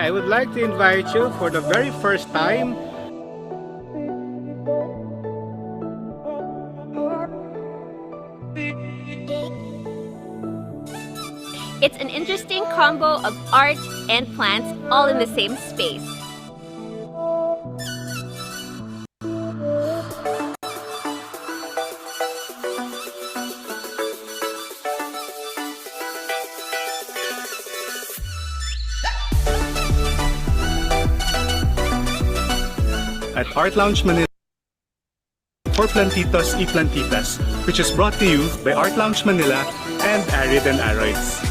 I would like to invite you for the very first time. It's an interesting combo of art and plants all in the same space. At Art Lounge Manila for Plantitos y Plantitas, which is brought to you by Art Lounge Manila and Arid and Aroids.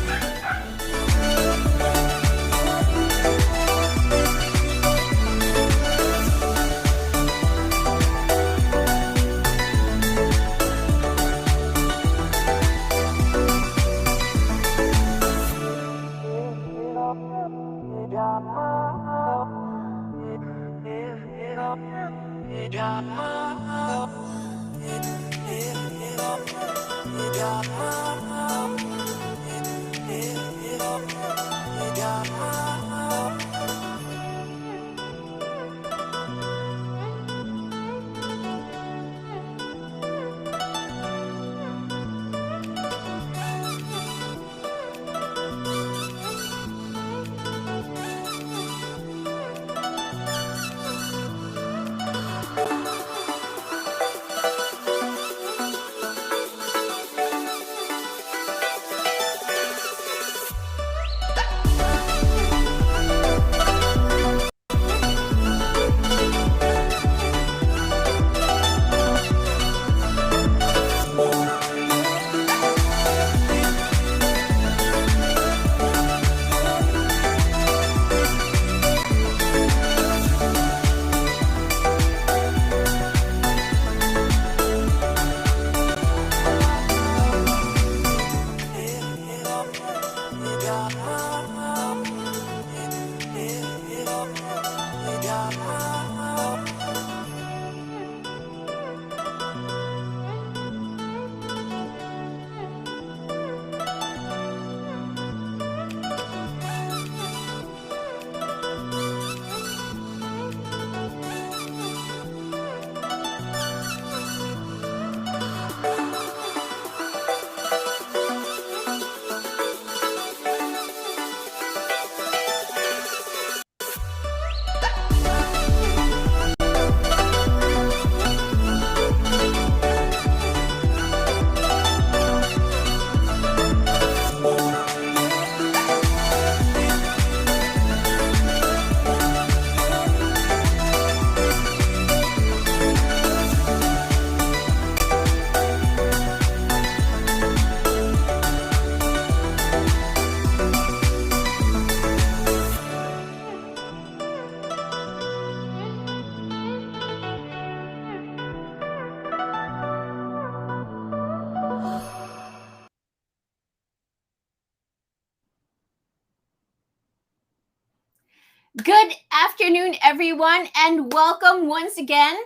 Good afternoon, everyone, and welcome once again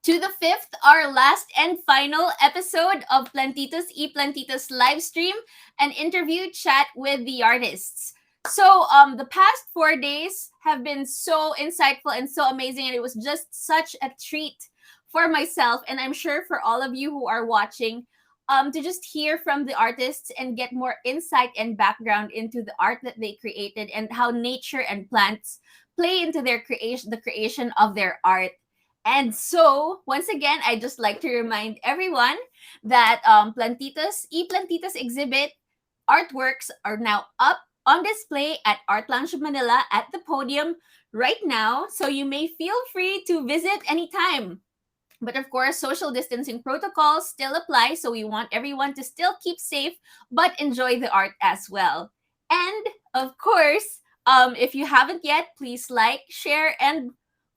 to the fifth, our last and final episode of Plantitos y Plantitas Livestream, an interview chat with the artists. So, the past 4 days have been so insightful and so amazing, and it was just such a treat for myself, and I'm sure for all of you who are watching, to just hear from the artists and get more insight and background into the art that they created and how nature and plants play into their creation, the creation of their art. And so, once again, I just like to remind everyone that Plantitos y Plantitas exhibit artworks are now up on display at Art Lounge Manila at the Podium right now. So you may feel free to visit anytime. But of course, social distancing protocols still apply. So we want everyone to still keep safe, but enjoy the art as well. And of course, if you haven't yet, please like, share, and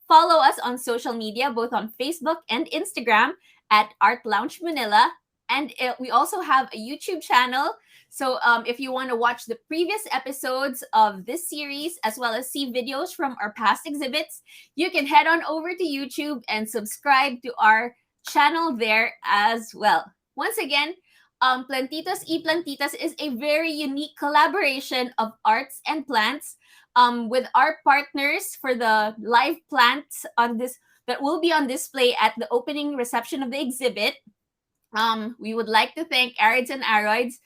follow us on social media, both on Facebook and Instagram at Art Lounge Manila. And we also have a YouTube channel. So if you want to watch the previous episodes of this series, as well as see videos from our past exhibits, you can head on over to YouTube and subscribe to our channel there as well. Once again, Plantitos y Plantitas is a very unique collaboration of arts and plants with our partners for the live plants on this that will be on display at the opening reception of the exhibit. We would like to thank Arids and Aroids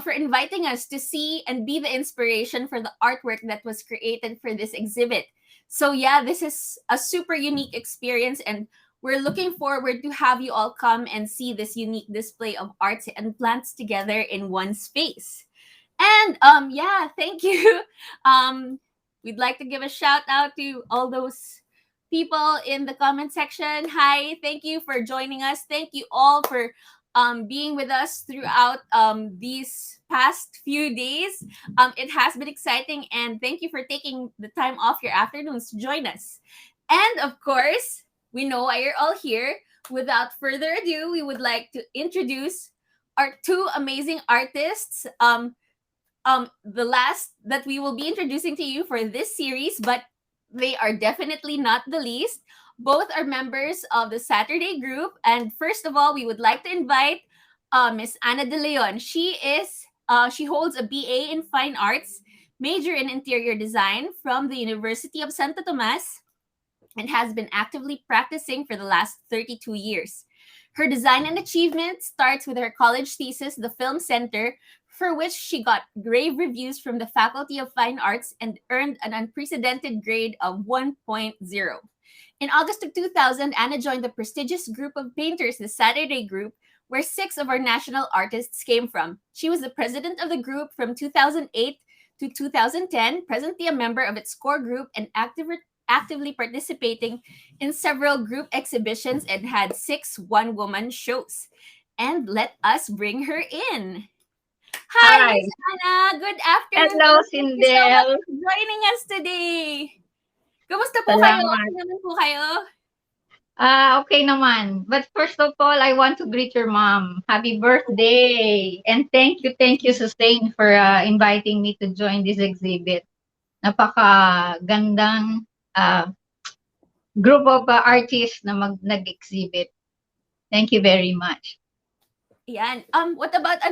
for inviting us to see and be the inspiration for the artwork that was created for this exhibit. So yeah, this is a super unique experience, and we're looking forward to have you all come and see this unique display of arts and plants together in one space. And yeah, thank you. We'd like to give a shout out to all those people in the comment section. Hi, thank you for joining us. Thank you all for being with us throughout these past few days. It has been exciting, and thank you for taking the time off your afternoons to join us. And of course, we know why you're all here. Without further ado, we would like to introduce our two amazing artists. The last that we will be introducing to you for this series, but they are definitely not the least. Both are members of the Saturday group. And first of all, we would like to invite Miss Ana De Leon. She holds a BA in Fine Arts, major in Interior Design from the University of Santo Tomas, and has been actively practicing for the last 32 years. Her design and achievement starts with her college thesis, The Film Center, for which she got rave reviews from the Faculty of Fine Arts and earned an unprecedented grade of 1.0. In August of 2000, Anna joined the prestigious group of painters, the Saturday Group, where 6 of our national artists came from. She was the president of the group from 2008 to 2010, presently a member of its core group and actively participating in several group exhibitions and had 6 one-woman shows. And let us bring her in. Hi, Hi. Miss Anna. Good afternoon. Hello, Thank you so much Sindel. for joining us today. Kamusta po kayo? Salamat. Okay naman po kayo? Okay naman. But first of all, I want to greet your mom. Happy birthday. And thank you, Sustain, for inviting me to join this exhibit. Napaka-gandang group of artists na nag-exhibit. Thank you very much. Yan. What about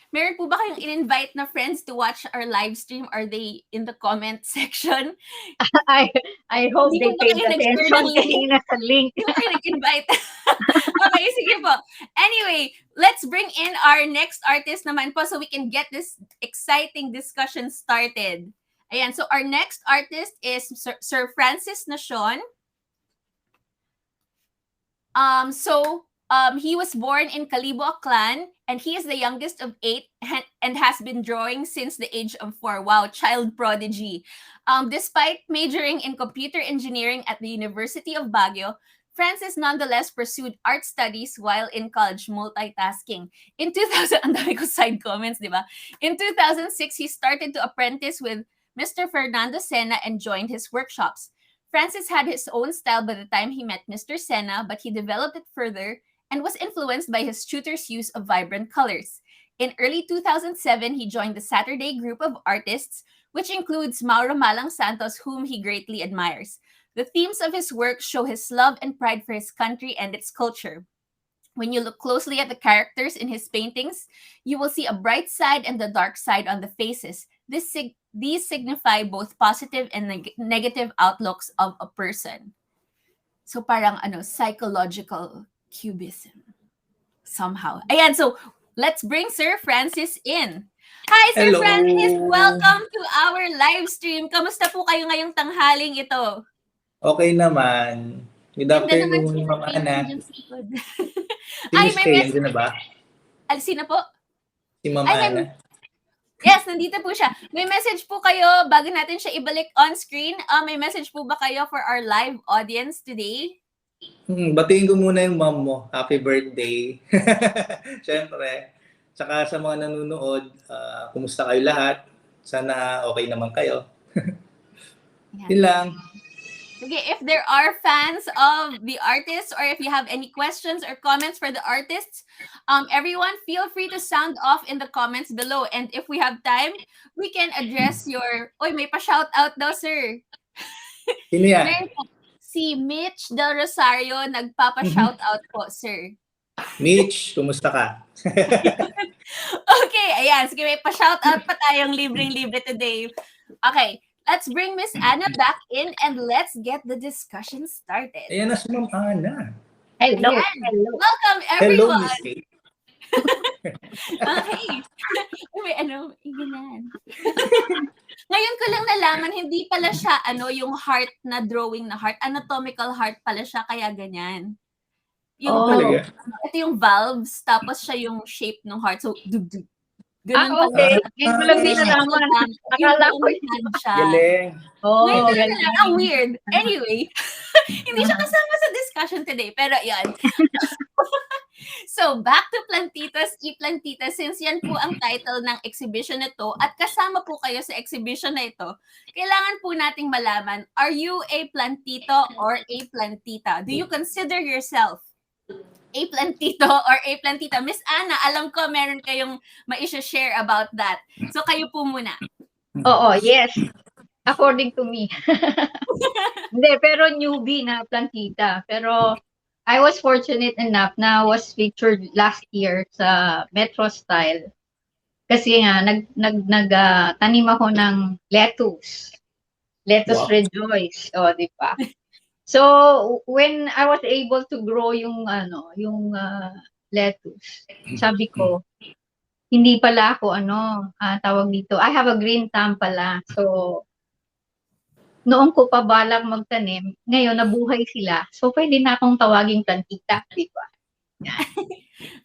meron po ba kayong in-invite na friends to watch our live stream? Are they in the comment section? I hope Hindi they po ba paid kayo nag-share attention ng link? kanina sa link. Hindi po kayo nag-invite. Okay, sige po. Anyway, let's bring in our next artist naman po so we can get this exciting discussion started. Ayan, so our next artist is Sir Francis Nacion. He was born in Calibo, Aklan, and he is the youngest of 8 and has been drawing since the age of 4. Wow, child prodigy. Despite majoring in computer engineering at the University of Baguio, Francis nonetheless pursued art studies while in college, multitasking. In 2000, ang dami ko side comments, di ba? In 2006, he started to apprentice with Mr. Fernando Sena and joined his workshops. Francis had his own style by the time he met Mr. Sena, but he developed it further and was influenced by his tutor's use of vibrant colors. In early 2007, he joined the Saturday group of artists, which includes Mauro Malang Santos, whom he greatly admires. The themes of his work show his love and pride for his country and its culture. When you look closely at the characters in his paintings, you will see a bright side and the dark side on the faces. These signify both positive and negative outlooks of a person. So parang psychological cubism somehow. Ayan, so let's bring Sir Francis in. Hi, Sir Hello. Francis! Welcome to our live stream. Kamusta po kayo ngayong tanghaling ito? Okay naman. Good Ganda naman afternoon, si Ma'am Ana. dyan sa likod. Si Miss Kay, nandun na ba? Sino po? Si Ma'am Ay, Ana. Yes, nandito po siya. May message po kayo bago natin siya ibalik on screen. May message po ba kayo for our live audience today? Batiin ko muna yung mom mo. Happy birthday. Siyempre. Tsaka sa mga nanonood, kumusta kayo lahat? Sana okay naman kayo. Yun lang. Okay, if there are fans of the artists or if you have any questions or comments for the artists, everyone feel free to sound off in the comments below. And if we have time, we can address your... Oy, may pa-shout out daw, sir. Sino yan? Si Mitch Del Rosario, nagpapa-shout out po, sir. Mitch, kumusta ka? Okay, ayan. Sige, may pa-shoutout pa tayong libreng-libre today. Okay, let's bring Miss Anna back in and let's get the discussion started. Ayan na si Ma'am Ana. Hello. Ayan. Hello. Welcome, Hello, everyone. Miss Kate. Okay. May ganyan. Ngayon ko lang nalaman, hindi pala siya, yung heart na drawing na heart. Anatomical heart pala siya, kaya ganyan. Yung, Talaga? ito yung valves, tapos siya yung shape ng heart. So, dug-dug. Ganun Okay. pala. Ngayon ko lang din nalaman. Akala ko Yung siya. Galing. Ngayon ko lang galing. nalaman. Ang weird. Anyway, hindi siya kasama sa discussion today, pero yan. So, back to Plantitos y Plantitas, since yan po ang title ng exhibition na to, at kasama po kayo sa exhibition na ito, kailangan po nating malaman, are you a plantito or a plantita? Do you consider yourself a plantito or a plantita? Miss Anna, alam ko meron kayong ma-share about that. So, kayo po muna. Oo, yes. According to me. Hindi, pero newbie na plantita. Pero I was fortunate enough na was featured last year sa Metro Style. Kasi nga, tanim ako ng lettuce. Lettuce Wow. rejoice. O, di ba? So, when I was able to grow yung lettuce, sabi ko, hindi pala ako, tawag dito, I have a green thumb pala. So, noong ko pa balak magtanim, ngayon nabuhay sila. So, pwede na akong tawaging plantita, di ba?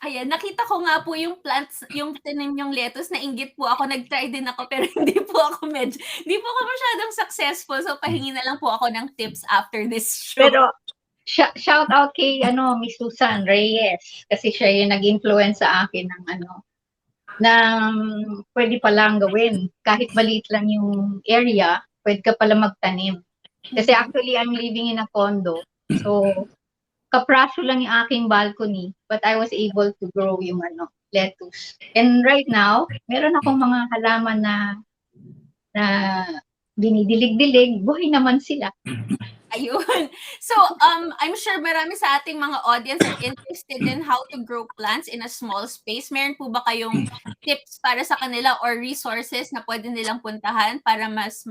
Ayan, nakita ko nga po yung plants, yung tanim yung lettuce, nainggit po ako, nag-try din ako, pero hindi po ako masyadong successful. So, pahingi na lang po ako ng tips after this show. Pero, shout out kay, Miss Susan Reyes. Kasi siya yung nag-influence sa akin ng pwede palang gawin. Kahit maliit lang yung area, pwede ka pala magtanim. Kasi actually, I'm living in a condo. So, kapraso lang yung aking balcony, but I was able to grow yung lettuce. And right now, meron akong mga halaman na dinidilig-dilig, buhay naman sila. Ayun. So, I'm sure marami sa ating mga audience are interested in how to grow plants in a small space. Meron po ba kayong tips para sa kanila or resources na pwede nilang puntahan para mas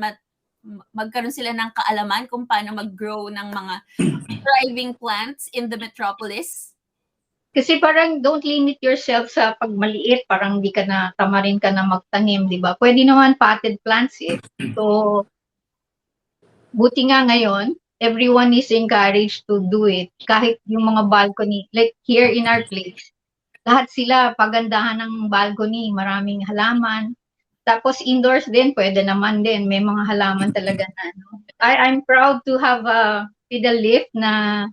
magkaroon sila ng kaalaman kung paano mag-grow ng mga thriving plants in the metropolis? Kasi parang don't limit yourself sa pagmaliit, parang di ka na tamarin ka na magtanim, di ba? Pwede naman potted plants eh. So, buti nga ngayon, everyone is encouraged to do it. Kahit yung mga balcony, like here in our place, lahat sila pagandahan ng balcony, maraming halaman. Tapos indoors din, pwede naman din. May mga halaman talaga na I'm proud to have a pedal lift na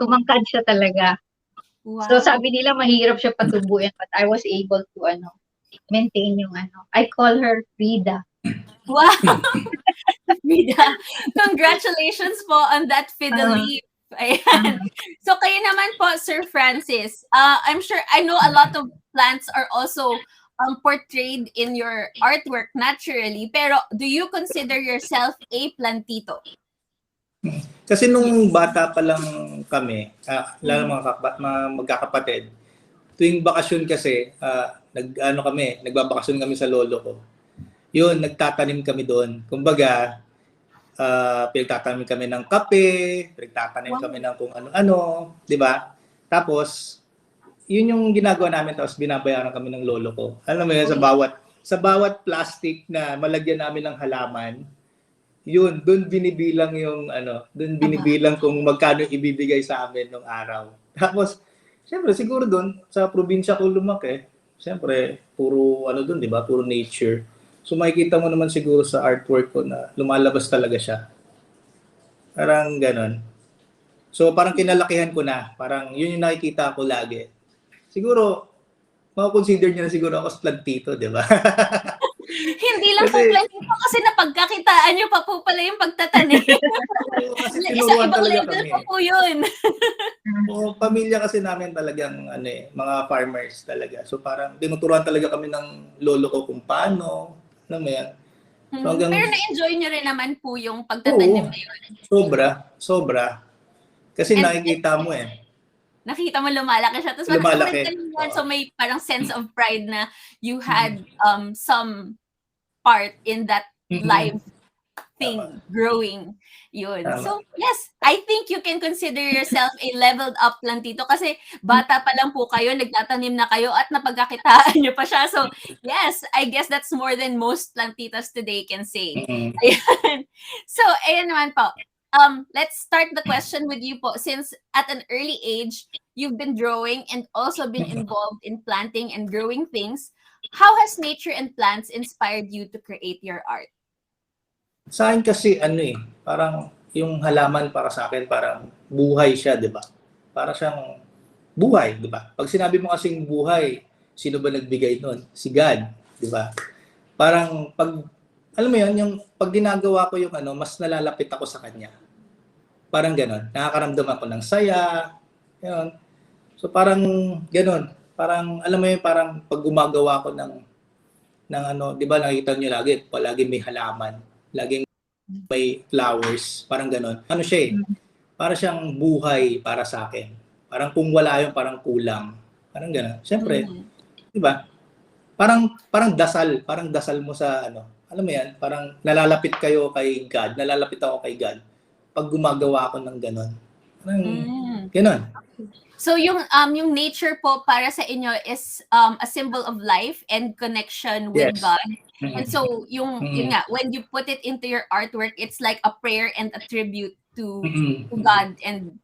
tumangkad siya talaga. Wow. So sabi nila mahirap siya patubuin, but I was able to maintain yung I call her Frida. Wow! Frida, congratulations po on that fiddle leaf. Ayan. So kayo naman po, Sir Francis, I'm sure, I know a lot of plants are also portrayed in your artwork naturally, pero do you consider yourself a plantito? Kasi nung bata pa lang kami, lalo mga magkakapatid, tuwing bakasyon kasi, nagbabakasyon kami sa lolo ko. Yun, nagtatanim kami doon. Kumbaga, pinagtatanim kami ng kape, pinagtatanim kami ng kung ano-ano, di ba? Tapos, yun yung ginagawa namin, tapos binabayaran kami ng lolo ko. Alam mo yun, sa bawat plastic na malagyan namin ng halaman, yun, doon binibilang yung doon binibilang kung magkano ibibigay sa amin nung araw. Tapos, syempre siguro doon sa probinsya ko lumaki, syempre puro doon, 'di ba? Puro nature. So makikita mo naman siguro sa artwork ko na lumalabas talaga siya. Parang ganon. So parang kinalakihan ko na, parang yun yung nakikita ko lagi. Siguro ma-consider niya na siguro ako sa plantito, 'di ba? Hindi lang po plantito kasi napagkakitaan niyo pa po pala yung pagtatanim. Kasi Isa tinuruan ibang talaga level kami. pa po yun. Pamilya kasi namin talagang mga farmers talaga. So parang tinuturuan talaga kami ng lolo ko kung paano, alam mo yan. So, Pero na-enjoy niyo rin naman po yung pagtatanim na yun. Sobra. Kasi And nakikita mo nakita mo lumalaki siya. Tapos Lumalaki. so may parang sense of pride na you had some part in that live thing growing. Yun. Tama. So, yes, I think you can consider yourself a leveled up plantito kasi bata pa lang po kayo, nagtatanim na kayo at napagkakitaan nyo pa siya. So, yes, I guess that's more than most plantitas today can say. Ayan. So, ayan naman po. Let's start the question with you po. Since at an early age, you've been drawing and also been involved in planting and growing things, how has nature and plants inspired you to create your art? Sa akin kasi parang yung halaman para sa akin parang buhay siya, 'di ba? Para siyang buhay, 'di ba? Pag sinabi mo kasing buhay, sino ba nagbigay nun? Si God, 'di ba? Parang pag alam mo 'yon, yung pag ginagawa ko yung mas nalalapit ako sa kanya. Parang gano'n. Nakakaramdam ako ng saya, 'yon. So parang gano'n. Parang alam mo 'yun, parang pag gumagawa ko ng 'di ba nakikita niyo palagi may halaman. Laging may flowers, parang gano'n. Siya para siyang buhay para sa akin. Parang kung wala yun, parang kulang. Parang gano'n. Siyempre, di ba? Parang dasal mo sa alam mo yan, parang nalalapit kayo kay God, nalalapit ako kay God pag gumagawa ako ng gano'n. Parang gano'n. So yung nature po para sa inyo is a symbol of life and connection with God. And so yun nga, when you put it into your artwork, it's like a prayer and a tribute to God and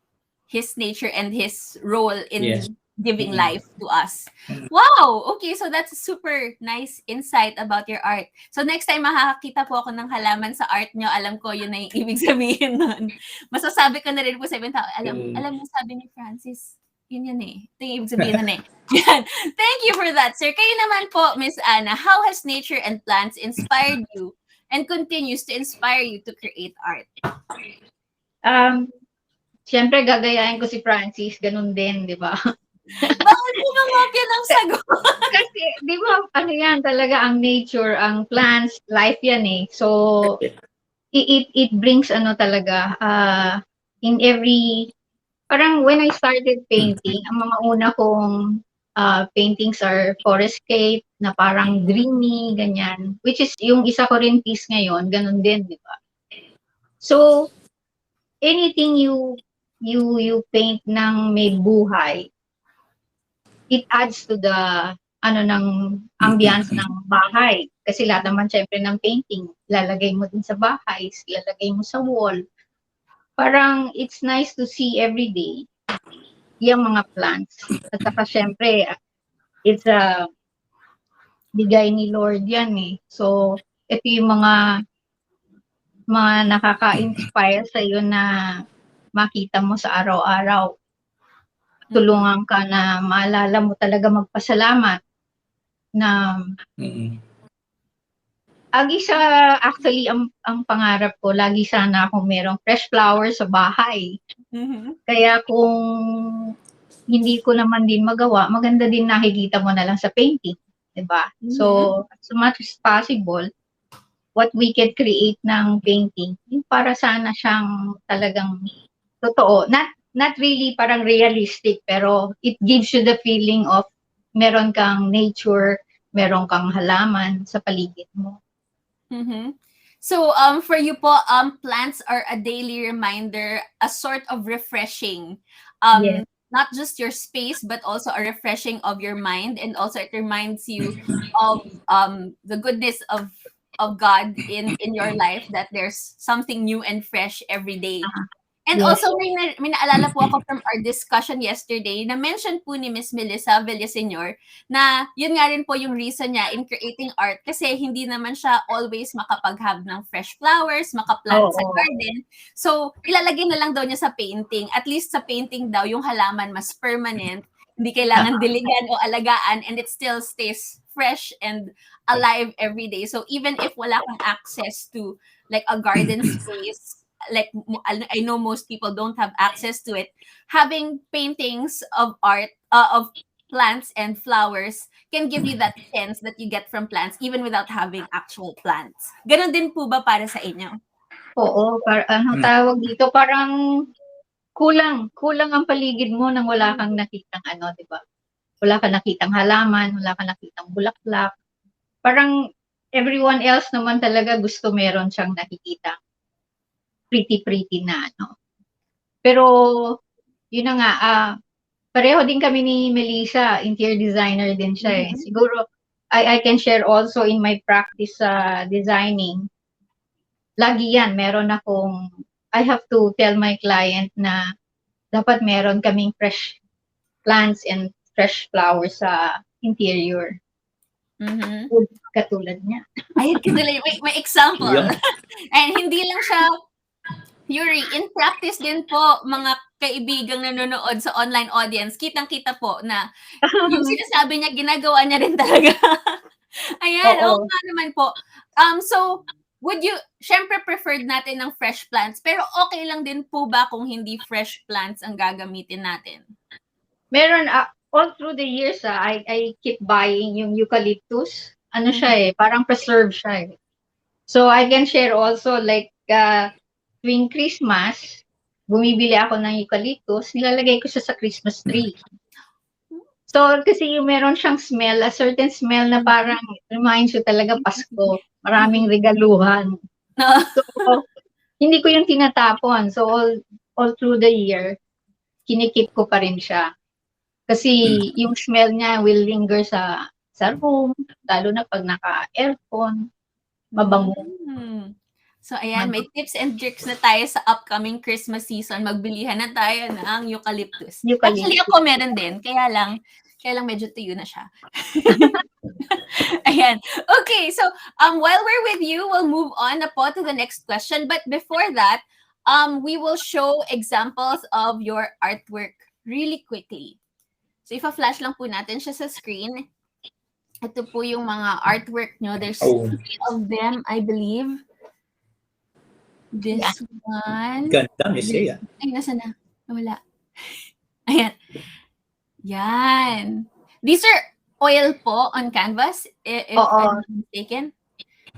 his nature and his role in giving life to us. Wow! Okay, so that's a super nice insight about your art. So next time makakakita po ako ng halaman sa art nyo, alam ko yun na yung ibig sabihin nun. Masasabi ko na rin po sa ibang tao, alam mo sabi ni Francis, yun eh. Ito yung ibig sabihin nun eh. Yan. Thank you for that, sir. Kayo naman po, Miss Anna, how has nature and plants inspired you and continues to inspire you to create art? Siyempre, gagayahin ko si Francis, ganun din, di ba? Bakit mo mamapya ng sagot? Kasi, di ba, yan talaga ang nature, ang plants, life yan eh. So, it brings talaga, in every, parang when I started painting, ang mga una kong paintings are forestscape, na parang dreamy, ganyan. Which is, yung isa ko rin piece ngayon, ganun din, di ba? So, anything you paint ng may buhay, it adds to the ng ambiance ng bahay. Kasi lahat naman syempre ng painting, lalagay mo din sa bahay, lalagay mo sa wall. Parang it's nice to see every day yung mga plants. At saka syempre, it's a bigay ni Lord yan eh. So, ito yung mga nakaka-inspire sa iyo na makita mo sa araw-araw. Tulungan ka na maalala mo talaga magpasalamat na actually ang pangarap ko, lagi sana akong merong fresh flowers sa bahay. Kaya kung hindi ko naman din magawa, maganda din nakikita mo na lang sa painting, diba? So much as possible, what we can create ng painting, yung para sana siyang talagang totoo. Not really parang realistic, pero it gives you the feeling of meron kang nature, meron kang halaman sa paligid mo. So, for you po, plants are a daily reminder, a sort of refreshing. Yes. Not just your space, but also a refreshing of your mind, and also it reminds you of the goodness of God in your life, that there's something new and fresh every day. And also, may naalala po ako from our discussion yesterday na mention po ni Miss Melissa Villaseñor na yun nga rin po yung reason niya in creating art kasi hindi naman siya always makapag-have ng fresh flowers, makaplant sa garden. So, ilalagay na lang daw niya sa painting. At least sa painting daw, yung halaman mas permanent, hindi kailangan diligan o alagaan, and it still stays fresh and alive every day. So, even if wala kang access to like a garden space, like I know most people don't have access to it, having paintings of art of plants and flowers can give you that sense that you get from plants even without having actual plants. Ganon din po ba para sa inyo? Oo, anong tawag dito, parang kulang ang paligid mo nang wala kang nakitang ano, 'di ba? Wala kang nakitang halaman, wala kang nakitang bulaklak. Parang everyone else naman talaga gusto meron siyang nakikita pretty na ano. Pero yun na nga, pareho din kami ni Melissa, interior designer din siya eh. Siguro I can share also in my practice sa designing. Lagi yan, I have to tell my client na dapat meron kaming fresh plants and fresh flowers sa interior. Katulad niya. Ay, may example. Yeah. And hindi lang siya, Yuri, in practice din po, mga kaibigang nanonood sa online audience, kitang-kita po na yung sinasabi niya, ginagawa niya rin talaga. Ayan, oo nga naman po. So, syempre preferred natin ng fresh plants, pero okay lang din po ba kung hindi fresh plants ang gagamitin natin? Meron, all through the years, I keep buying yung eucalyptus. Ano siya eh, parang preserved siya eh. So, I can share also like, tuwing Christmas, bumibili ako ng eucalyptus, nilalagay ko siya sa Christmas tree. So, kasi yung meron siyang smell, a certain smell na parang reminds you talaga Pasko. Maraming regaluhan. So, hindi ko yung tinatapon. So, all through the year, kinikip ko pa rin siya. Kasi yung smell niya will linger sa room, lalo na pag naka-aircon, mabango. So, ayan, may tips and tricks na tayo sa upcoming Christmas season. Magbilihan na tayo ng eucalyptus. Actually, ako meron din. Kaya lang medyo tuyo na siya. Ayan. Okay, so while we're with you, we'll move on na po to the next question. But before that, we will show examples of your artwork really quickly. So, ipa-flash lang po natin siya sa screen. Ito po yung mga artwork nyo. There's 3 of them, I believe. This one. Ganda, Miss A. Ay, nasa na? Wala. Ayan. Yan. These are oil po on canvas, if I'm not mistaken.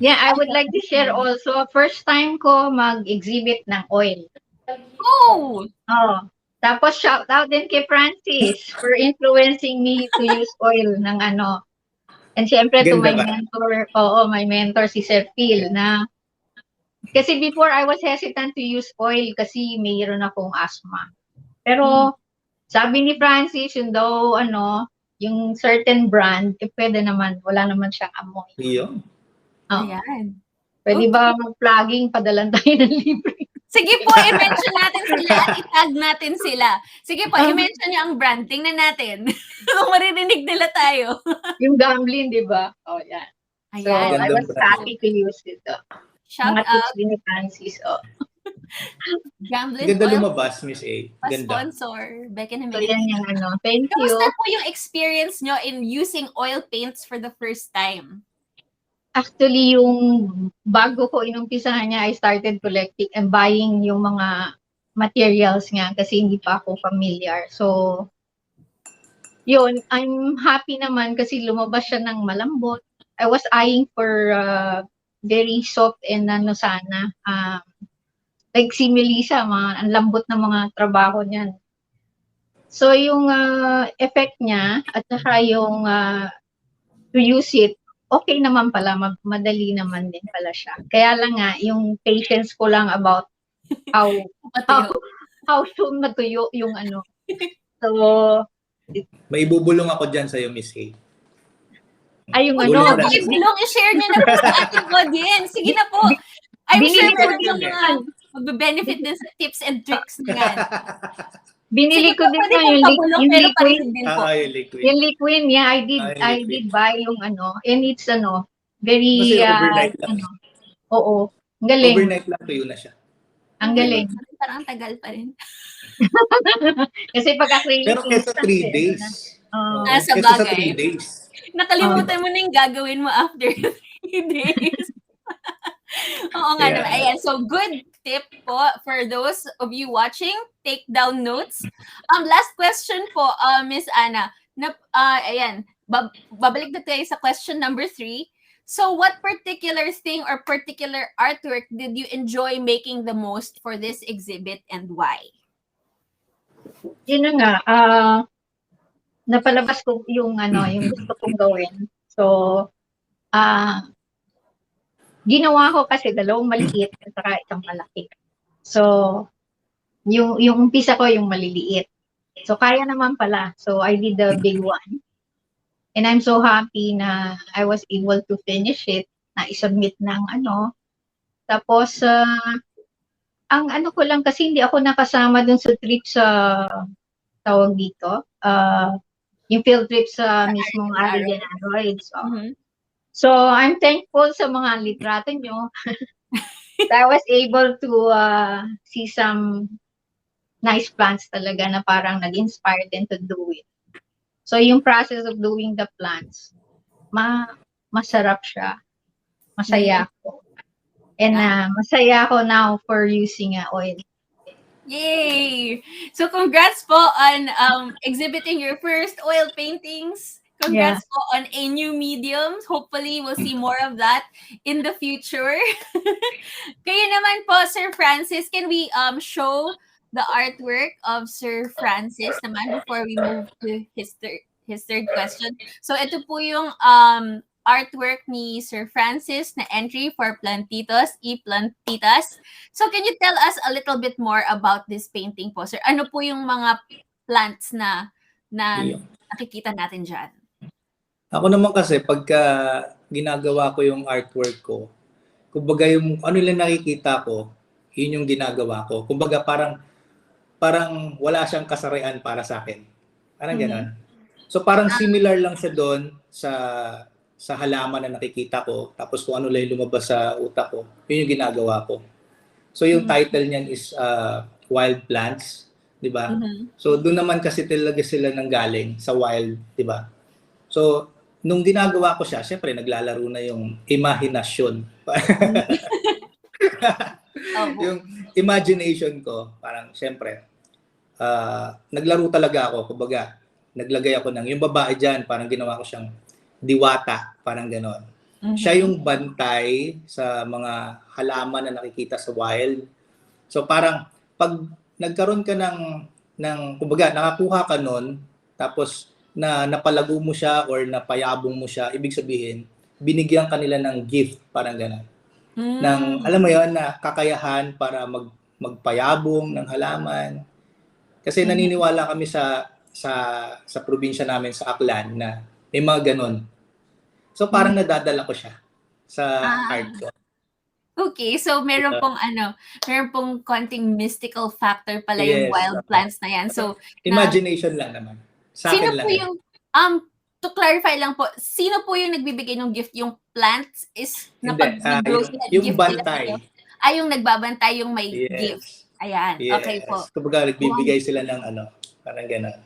Yeah, I would like to share also, first time ko mag-exhibit ng oil. Oh! Tapos shout out din kay Francis for influencing me to use oil ng ano. And syempre to my mentor, my mentor si Sir Phil na kasi before I was hesitant to use oil kasi mayroon akong asthma. Pero sabi ni Francis, yun daw yung certain brand, pwede naman, wala naman siyang amoy. Iyon. Ayan. Pwede ba mag-plugging, padalan tayo ng libre? Sige po, i-mention natin sila at i-tag natin sila. Sige po, i-mention niyo ang brand. Tingnan natin. Kung maririnig nila tayo. Yung gambling, di ba? Yan. So, I was happy to use it. Shout mga out. tips din ni Francis. Gambling Ganda oil. lumabas, Miss A. Ganda. Sponsor. Becky na So, yan yung Thank you. Kamusta po yung experience nyo in using oil paints for the first time? Actually, yung bago ko inumpisahan niya, I started collecting and buying yung mga materials nga kasi hindi pa ako familiar. So, yun, I'm happy naman kasi lumabas siya ng malambot. I was eyeing for very soft and sana. Like si Melissa, ang lambot ng mga trabaho niyan. So, yung effect niya at saka yung to use it, okay naman pala, madali naman din pala siya. Kaya lang nga, yung patience ko lang about how soon matuyo yung So, May ibubulong ako dyan sa'yo, Miss A. Ay, yung Ibulong, i-share nyo na po sa ating audience. Sige na po. I'm sure meron yung mga magbe-benefit din sa tips and tricks na yan. Binili ko din yung liquid. Yung liquid, yeah, I did buy yung and it's very overnight lang. Oo, ang galing. Overnight lang tuyo na siya. Ang galing. Parang tagal pa rin. Kasi pag acrylic. Pero kesa 3 days. Sa Kesa sa bagay. 3 days. Nakalimutan mo na yung gagawin mo after 3 days. Oo nga naman. Ayan, so good tip po for those of you watching. Take down notes. Last question po, Miss Anna. Ayan, babalik na tayo sa question number 3. So what particular thing or particular artwork did you enjoy making the most for this exhibit and why? yun na nga, napalabas ko yung yung gusto kong gawin. So, ah, ginawa ko kasi dalawang maliit at saka isang malaki. So, yung umpisa ko yung maliliit. So, kaya naman pala. So, I did the big one. And I'm so happy na I was able to finish it, na isubmit ng Tapos, ang ko lang kasi hindi ako nakasama dun sa trip sa tawag dito, yung field trip sa mismong Arid and Aroids. Mhm. So, I'm thankful sa mga litrato nyo. I was able to see some nice plants talaga na parang nag-inspire din to do it. So, yung process of doing the plants, masarap siya. Masaya ako. And masaya ako now for using oil. Yay! So congrats po on exhibiting your first oil paintings. Congrats po on a new medium. Hopefully, we'll see more of that in the future. Kayo naman po, Sir Francis, can we show the artwork of Sir Francis naman before we move to his third question? So ito po yung artwork ni Sir Francis na entry for Plantitos y Plantitas. So can you tell us a little bit more about this painting po, sir? Ano po yung mga plants na nakikita natin dyan? Ako naman kasi, pagka ginagawa ko yung artwork ko, kumbaga yung ano lang nakikita ko, yun yung ginagawa ko. Kumbaga parang wala siyang kasarian para sa akin. Parang gano'n. So parang similar lang siya doon sa halaman na nakikita ko, tapos kung ano lang lumabas sa utak ko, yun yung ginagawa ko. So yung title niyan is Wild Plants, di ba? So doon naman kasi talaga sila nanggaling sa wild, di ba? So nung ginagawa ko siya, syempre naglalaro na yung imahinasyon. Yung imagination ko, parang syempre, naglaro talaga ako, kumbaga, naglagay ako ng, yung babae dyan, parang ginawa ko siyang diwata, parang gano'n. Siya yung bantay sa mga halaman na nakikita sa wild. So parang pag nagkaroon ka ng kumbaga nakakuha ka nun, tapos na napalago mo siya or napayabong mo siya, ibig sabihin, binigyan ka nila ng gift, parang gano'n. Ng, alam mo yon, na kakayahan para magpayabong ng halaman. Kasi naniniwala kami sa probinsya namin sa Aklan na may mga ganon. So parang nadadala ko siya sa art ko. Okay, so meron pong konting mystical factor pala yung wild plants na yan. So imagination lang naman. Sa akin lang. Sino po yung to clarify lang po, sino po yung nagbibigay ng gift? Yung plants is napag-grow sila, yung bantay. Yung nagbabantay yung may gift. Ayan, okay po. Kumbaga nagbibigay sila ng parang gano'n.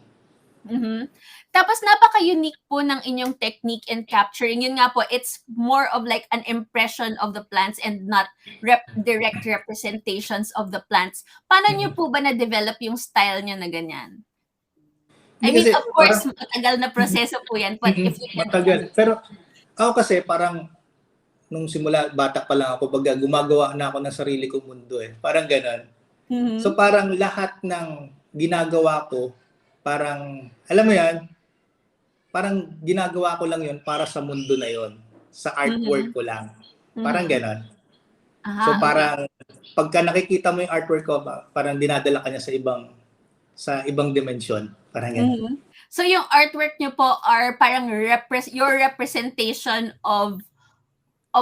Tapos napaka-unique po ng inyong technique in capturing. Yun nga po, it's more of like an impression of the plants and not direct representations of the plants. Paano nyo po ba na-develop yung style nyo na ganyan? I mean, of course, matagal na proseso po yan. But if you can... Matagal. Pero ako kasi parang nung simula, bata pa lang ako, baga gumagawa na ako ng sarili kong mundo eh. Parang gano'n. So parang lahat ng ginagawa ko, parang, alam mo yan, parang ginagawa ko lang yun para sa mundo na yon, sa artwork ko lang. Parang gano'n. So parang, pagka nakikita mo yung artwork ko, parang dinadala ka niya sa ibang dimensyon. Parang gano'n. So yung artwork niyo po are parang your representation of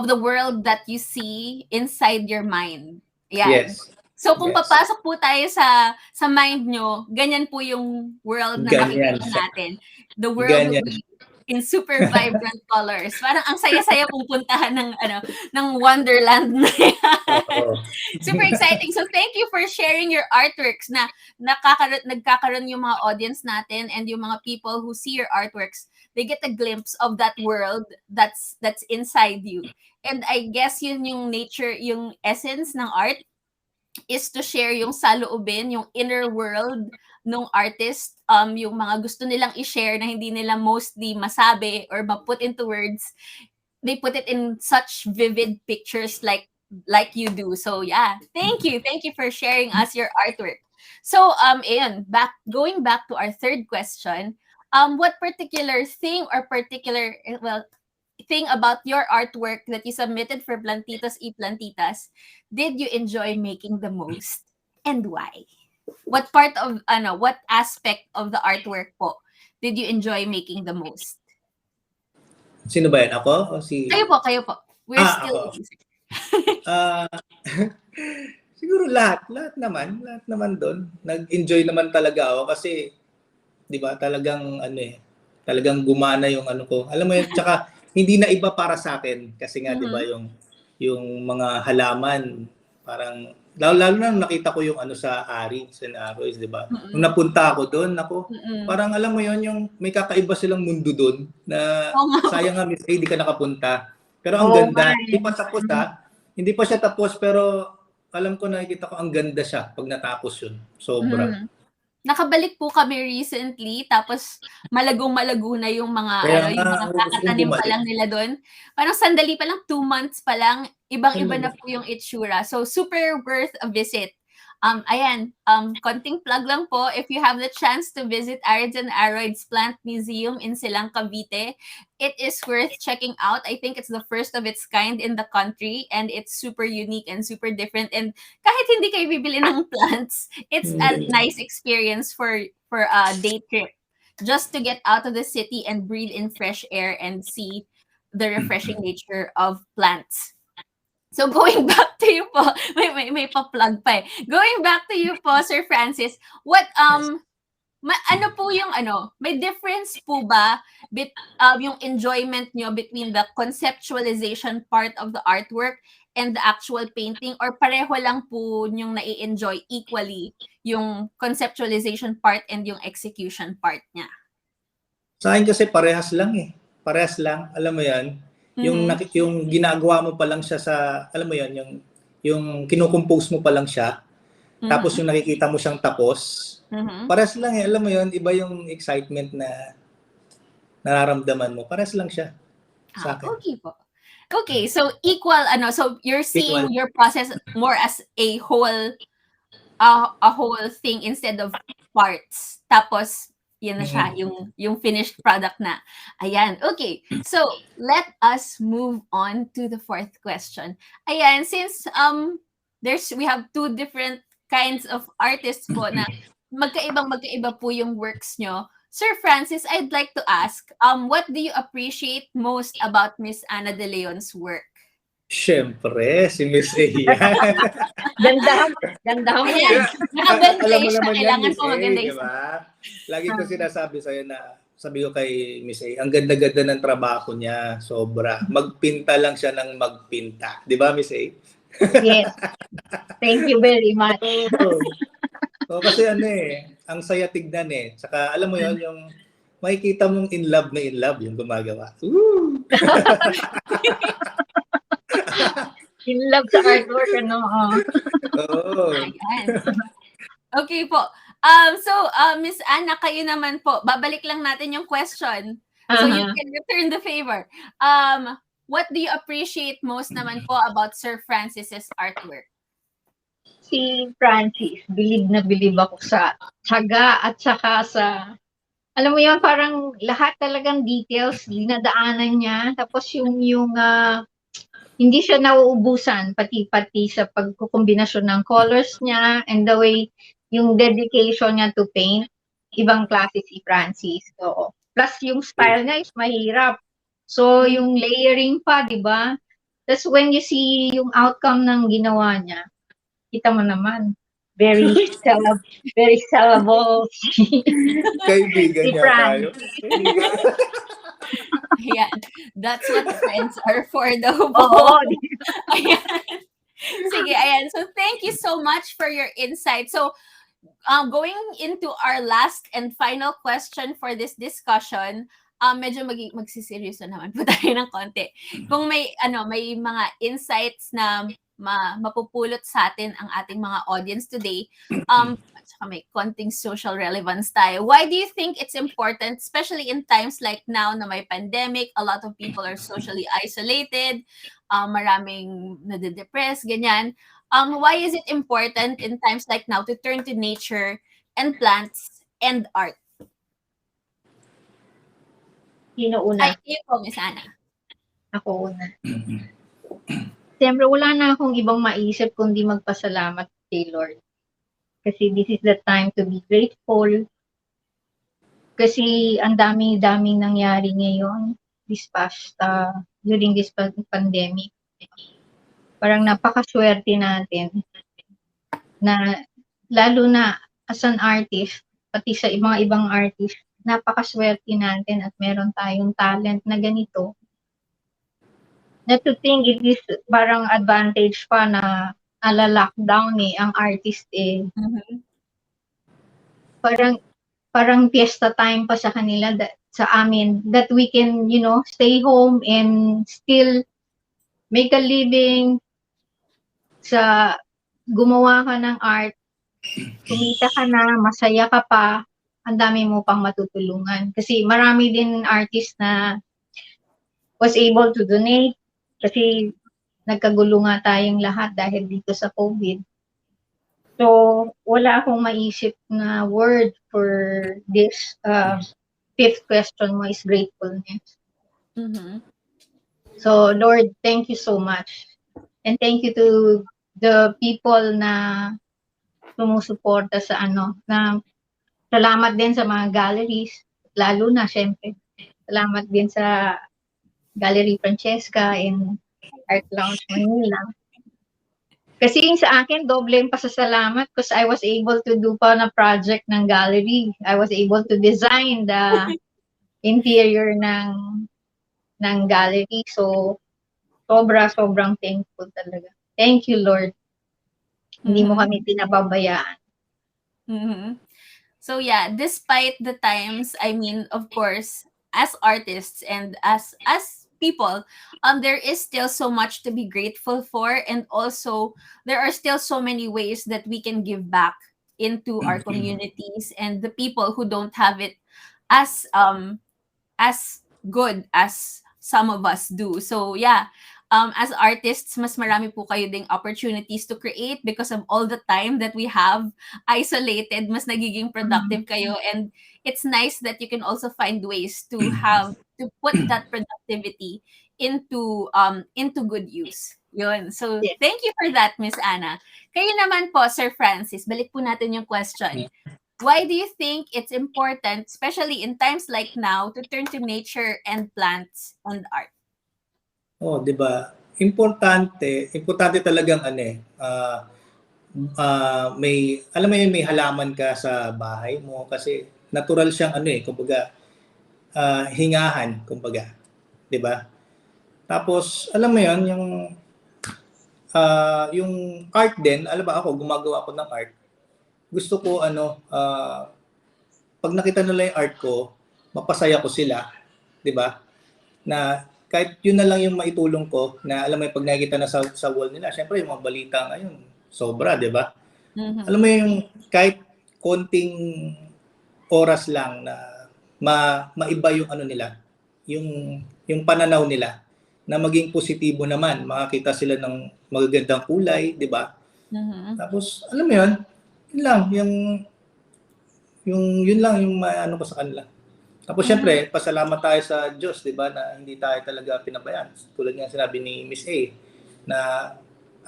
the world that you see inside your mind. Yan. Yes. So kung papasok po tayo sa mind nyo, ganyan po yung world na nakikita natin. The world will be in super vibrant colors. Parang ang saya-saya pong puntahan ng Wonderland na yan. Super exciting. So thank you for sharing your artworks na nagkakaroon yung mga audience natin and yung mga people who see your artworks. They get a glimpse of that world that's inside you. And I guess yun yung nature, yung essence ng art is to share yung saloobin, yung inner world ng artist, yung mga gusto nilang i-share na hindi nila mostly masabi or ma-put into words. They put it in such vivid pictures like you do. So yeah, thank you for sharing us your artwork. So, going back to our third question, what particular thing or thing about your artwork that you submitted for Plantitos y Plantitas did you enjoy making the most, and why? What what aspect of the artwork po did you enjoy making the most? Sino ba yan? Ako o si... Kayo po. We're still ako. waiting. Ah, siguro lahat naman doon. Nag-enjoy naman talaga ako kasi 'di ba, talagang gumana yung ano ko. Alam mo yun, tsaka hindi na iba para sa akin kasi nga 'di ba yung mga halaman parang lalo na nung nakita ko yung ano sa Arid and Aroids, 'di ba? Nung napunta ako doon, parang alam mo yon yung may kakaiba silang mundo doon na sayang nga Miss A, di ka nakapunta. Pero ang ganda, hindi pa tapos Hindi pa siya tapos pero alam ko nakikita ko ang ganda siya pag natapos yun. Sobra. Nakabalik po kami recently, tapos malagong-malago na yung mga yung mga kakatanim pa lang nila doon. Parang sandali pa lang, 2 months pa lang, ibang-iba na po yung itsura. So super worth a visit. Konting plug lang po, if you have the chance to visit Arid and Aroids Plant Museum in Silang, Cavite, it is worth checking out. I think it's the first of its kind in the country, and it's super unique and super different. And kahit hindi kayo bibili ng plants, it's a nice experience for a day trip, just to get out of the city and breathe in fresh air and see the refreshing nature of plants. So going back to you po, may pa-plug pa eh. Going back to you po, Sir Francis, what may difference po ba yung enjoyment nyo between the conceptualization part of the artwork and the actual painting, or pareho lang po yung nai-enjoy equally yung conceptualization part and yung execution part niya? Sa akin kasi parehas lang eh. Parehas lang, alam mo 'yan. Yung ginagawa mo pa lang siya sa, alam mo 'yan, yung kino-compose mo pa lang siya. Tapos yung nakikita mo siyang tapos. Parehas lang eh, alam mo 'yon, iba yung excitement na nararamdaman mo. Parehas lang siya sa akin. Okay po. Okay, so equal so you're seeing your process more as a whole thing instead of parts. Tapos yan na siya, yung finished product na. Ayan, okay. So, let us move on to the fourth question. Ayan, since we have two different kinds of artists po na magkaiba po yung works nyo. Sir Francis, I'd like to ask, what do you appreciate most about Miss Ana De Leon's work? Siyempre, si Miss A yan. Ganda mo Ayan, nakaganda Alam mo siya. naman yan, Kailangan Miss po A, maganda di isa. ba? Lagi ko sinasabi sa'yo sabi ko kay Miss A, ang ganda-ganda ng trabaho niya, sobra. Magpinta lang siya ng magpinta. Di ba, Miss A? Yes. Thank you very much. Kasi ang saya tignan eh. Saka alam mo yon yung makikita mong in love yung gumagawa. Woo! In love sa artwork, Oo. Okay po. Miss Anna, kayo naman po. Babalik lang natin yung question. So you can return the favor. What do you appreciate most naman po about Sir Francis's artwork? Si Francis, bilib na bilib ako sa tiyaga at saka sa, alam mo yun, parang lahat talagang details, dinadaanan niya. Tapos hindi siya nauubusan, pati-pati sa pagkukombinasyon ng colors niya and the way, yung dedication niya to paint, ibang klase si Francis. So, plus yung style niya is mahirap. So, yung layering pa, di ba? That's when you see yung outcome ng ginawa niya. Kita mo naman, very sellable Kaibigan niya tayo. Ayan. That's what friends are for daw po. Oo. Ayan. Sige, ayan. So, thank you so much for your insight. So, going into our last and final question for this discussion, medyo magsiseryoso naman po tayo ng konti. Kung may mga insights na mapupulot sa atin ang ating mga audience today, saka may konting social relevance tayo. Why do you think it's important, especially in times like now na may pandemic, a lot of people are socially isolated, maraming nade-depress, ganyan. Why is it important in times like now to turn to nature and plants and art? Sino Ay, una? yun po, Miss Ana. Ako una. Siyempre, wala na akong ibang maisip kundi magpasalamat kay Lord. Kasi this is the time to be grateful. Kasi ang daming nangyari ngayon during this pandemic. Parang napakaswerte natin na lalo na as an artist, pati sa mga ibang artist, napakaswerte natin at meron tayong talent na ganito. Na to think it is parang advantage pa na ala-lockdown ang artist Mhm. parang fiesta time pa sa kanila sa amin that we can, stay home and still make a living sa gumawa ka ng art, kumita ka na, masaya ka pa, ang dami mo pang matutulungan. Kasi marami din artist na was able to donate kasi nagkagulo nga tayong lahat dahil dito sa COVID. So, wala akong maisip na word for this fifth question mo is gratefulness. Mhm. So, Lord, thank you so much. And thank you to the people na sumusuporta sa na salamat din sa mga galleries, lalo na syempre. Salamat din sa Gallery Francesca in Art Lounge Manila. Kasi yung sa akin, doble yung pasasalamat because I was able to do pa na project ng gallery. I was able to design the interior ng gallery. So, sobrang thankful talaga. Thank you, Lord. Hindi mo Mhm. kami pinababayaan. Mhm. So yeah, despite the times, I mean, of course, as artists and as people, there is still so much to be grateful for, and also there are still so many ways that we can give back into our communities and the people who don't have it as good as some of us do. So yeah, as artists, mas marami po kayo ding opportunities to create because of all the time that we have isolated, mas nagiging productive kayo. And it's nice that you can also find ways to put that productivity into good use. Yun. So Yes. thank you for that, Miss Anna. Kayo naman po, Sir Francis, balik po natin yung question. Why do you think it's important, especially in times like now, to turn to nature and plants and art? Oh, 'di ba? Importante talagang may alam mo yun, may halaman ka sa bahay mo kasi natural siyang kumbaga hingahan kumbaga, 'di ba? Tapos alam mo yun, yung art din, alam ba ako gumagawa ako ng art. Gusto ko pag nakita nila yung art ko, mapasaya ko sila, 'di ba? Na kahit yun na lang yung maitulong ko na alam mo yung pag nakikita na sa wall nila, syempre yung mga balita ngayon, sobra, 'di ba? Mm-hmm. Alam mo yung kahit konting oras lang na maiba yung nila, yung pananaw nila na maging positibo naman, makakita sila ng magagandang kulay, 'di ba? Mm-hmm. Tapos alam mo yun lang yun lang yung maano ko sa kanila. Tapos syempre, pasalamat tayo sa Diyos, 'di ba, na hindi tayo talaga pinabayaan. Tulad nga sinabi ni Miss A na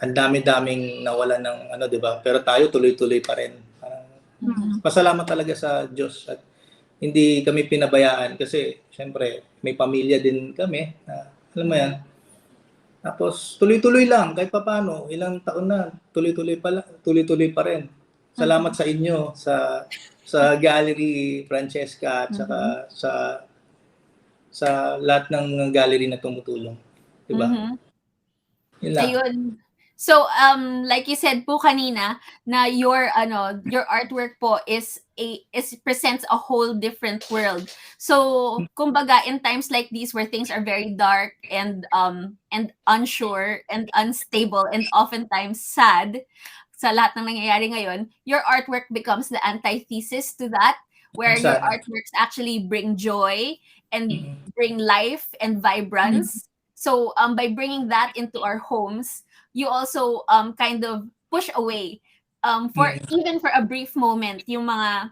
ang dami-daming nawalan ng 'di ba? Pero tayo tuloy-tuloy pa rin. Pasalamat talaga sa Diyos at hindi kami pinabayaan kasi syempre may pamilya din kami na alam mo yan. Tapos tuloy-tuloy lang kahit papaano, ilang taon na tuloy-tuloy pa rin. Salamat sa inyo sa Gallery Francesca at saka sa lahat ng gallery na tumutulong. 'Di ba? Yun lang. Ayun. So like you said po kanina na your artwork po is presents a whole different world. So kumbaga in times like these where things are very dark and unsure and unstable and oftentimes sad sa lahat ng nangyayari ngayon, your artwork becomes the antithesis to that, where your artworks actually bring joy and bring life and vibrance. So by bringing that into our homes, you also kind of push away for even for a brief moment yung mga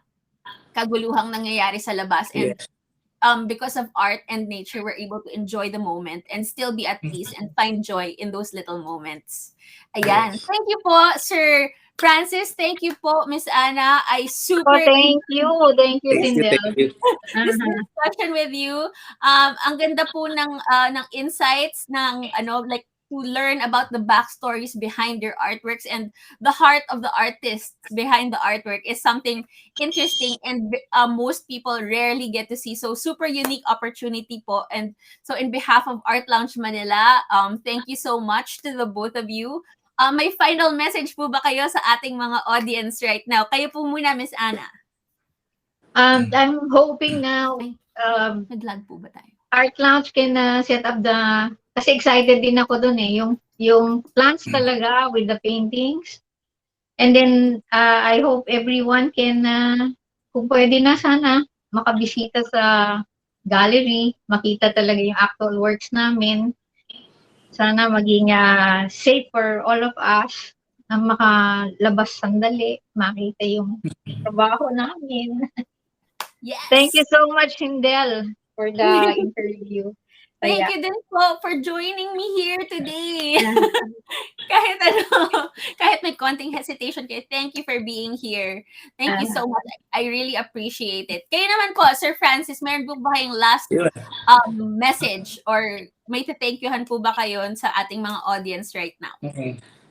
kaguluhang nangyayari sa labas, and Yes. because of art and nature, we're able to enjoy the moment and still be at peace and find joy in those little moments. Ayan. Yes. Thank you po, Sir Francis. Thank you po, Miss Anna. I super Thank you. Thank you, Thank you, Sindel. thank you. this discussion with you. Ang ganda po ng insights ng like to learn about the backstories behind your artworks, and the heart of the artists behind the artwork is something interesting, and most people rarely get to see. So super unique opportunity po. And so in behalf of Art Lounge Manila, thank you so much to the both of you. May final message po ba kayo sa ating mga audience right now? Kayo po muna, Miss Anna. I'm hoping now Nag-lag po ba tayo? Art Lounge can set up kasi excited din ako dun yung plants talaga with the paintings. And then I hope everyone can kung pwede na sana makabisita sa gallery, makita talaga yung actual works namin. Sana maging safe for all of us na makalabas sandali, makita yung trabaho namin. Yes. Thank you so much, Hindel, for the interview. Thank you din po for joining me here today. kahit may konting hesitation kayo, thank you for being here. Thank you so much. I really appreciate it. Kayo naman po, Sir Francis, meron po ba kayong last message, or may thank-youhan po ba kayo sa ating mga audience right now?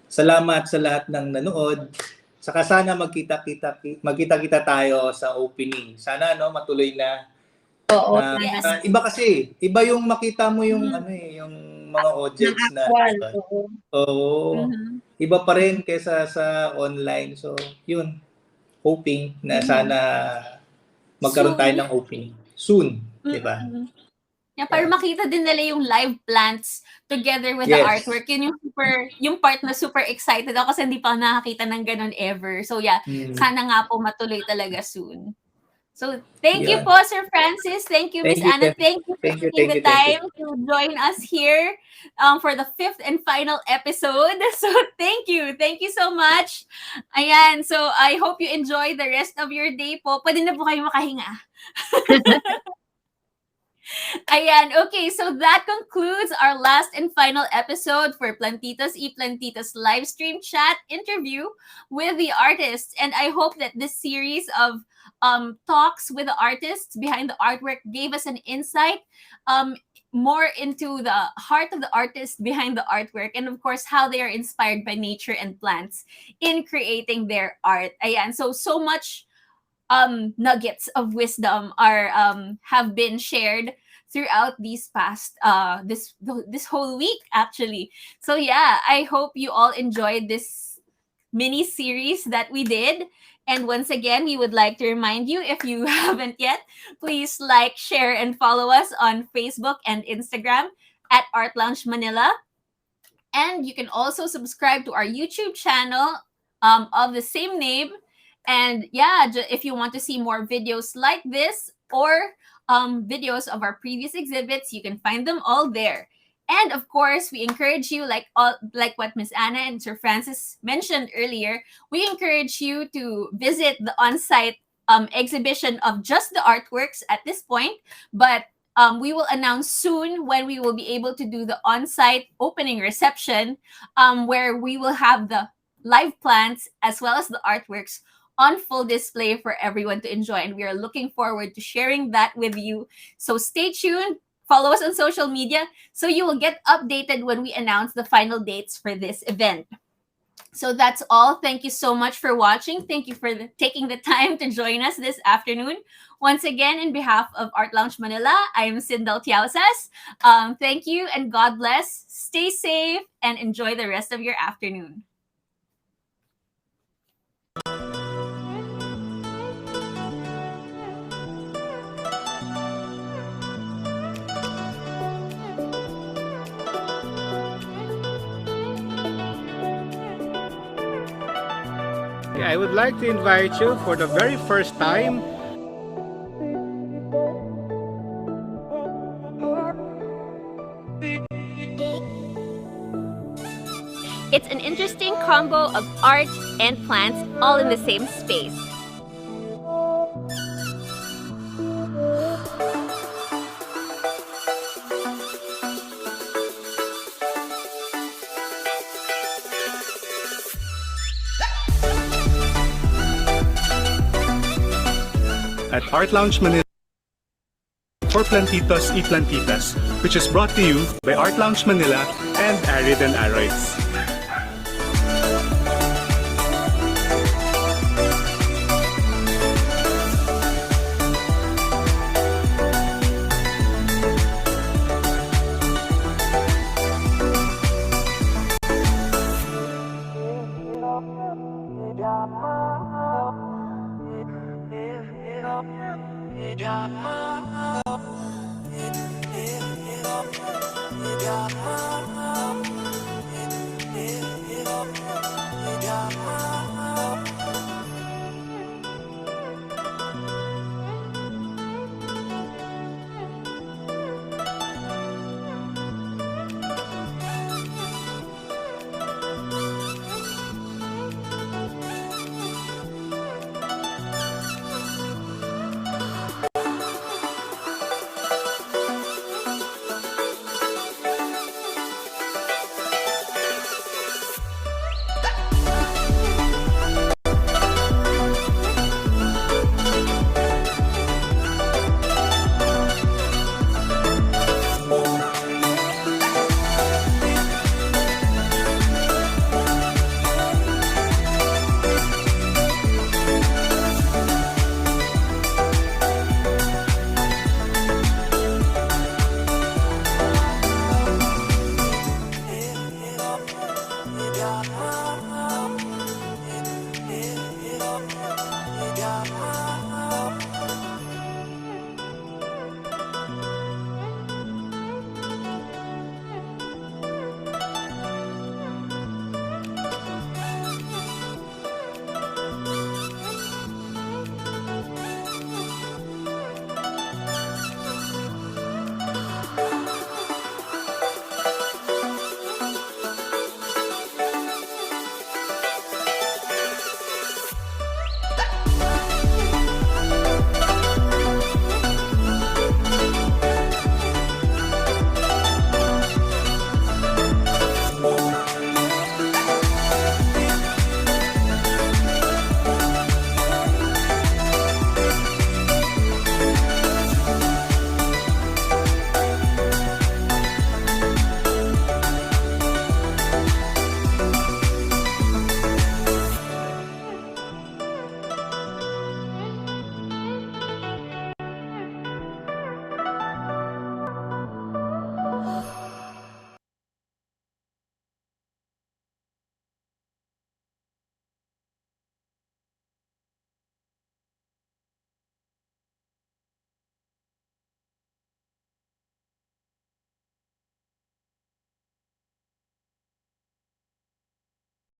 Salamat sa lahat ng nanood. Saka sana magkita-kita tayo sa opening. Sana matuloy na. Oo. Yes. Iba kasi, iba yung makita mo yung yung mga objects na. Oo. Iba pa rin kaysa sa online. So, yun. Hoping na sana magkaroon tayo ng opening soon, di ba? Yeah, para makita din nila yung live plants together with the artwork. Yun yung part na super excited ako kasi hindi pa nakakita ng ganun ever. So yeah, sana nga po matuloy talaga soon. So thank you po, Sir Francis. Thank you, Miss Anna. Thank you for taking the time to join us here for the 5th and final episode. So thank you. Thank you so much. Ayan, so I hope you enjoy the rest of your day po. Pwede na po kayo makahinga. Ayan, okay, so that concludes our last and final episode for Plantitos y Plantitas live stream chat interview with the artists. And I hope that this series of talks with the artists behind the artwork gave us an insight more into the heart of the artist behind the artwork, and of course how they are inspired by nature and plants in creating their art. Ayan, so much nuggets of wisdom are have been shared throughout these past this whole week actually. So yeah, I hope you all enjoyed this mini series that we did. And once again, we would like to remind you, if you haven't yet, please like, share, and follow us on Facebook and Instagram at Art Lounge Manila. And you can also subscribe to our YouTube channel of the same name. And yeah, if you want to see more videos like this, or videos of our previous exhibits, you can find them all there. And of course, we encourage you, like what Miss Anna and Sir Francis mentioned earlier, we encourage you to visit the on-site exhibition of just the artworks at this point. But we will announce soon when we will be able to do the on-site opening reception, where we will have the live plants as well as the artworks on full display for everyone to enjoy. And we are looking forward to sharing that with you. So stay tuned. Follow us on social media so you will get updated when we announce the final dates for this event. So that's all. Thank you so much for watching. Thank you for taking the time to join us this afternoon. Once again, in behalf of Art Lounge Manila, I am Sindel Tiausas. Thank you and God bless. Stay safe and enjoy the rest of your afternoon. I would like to invite you for the very first time It's an interesting combo of art and plants all in the same space. At Art Lounge Manila for Plantitos y Plantitas, which is brought to you by Art Lounge Manila and Arid and Aroids. Yeah.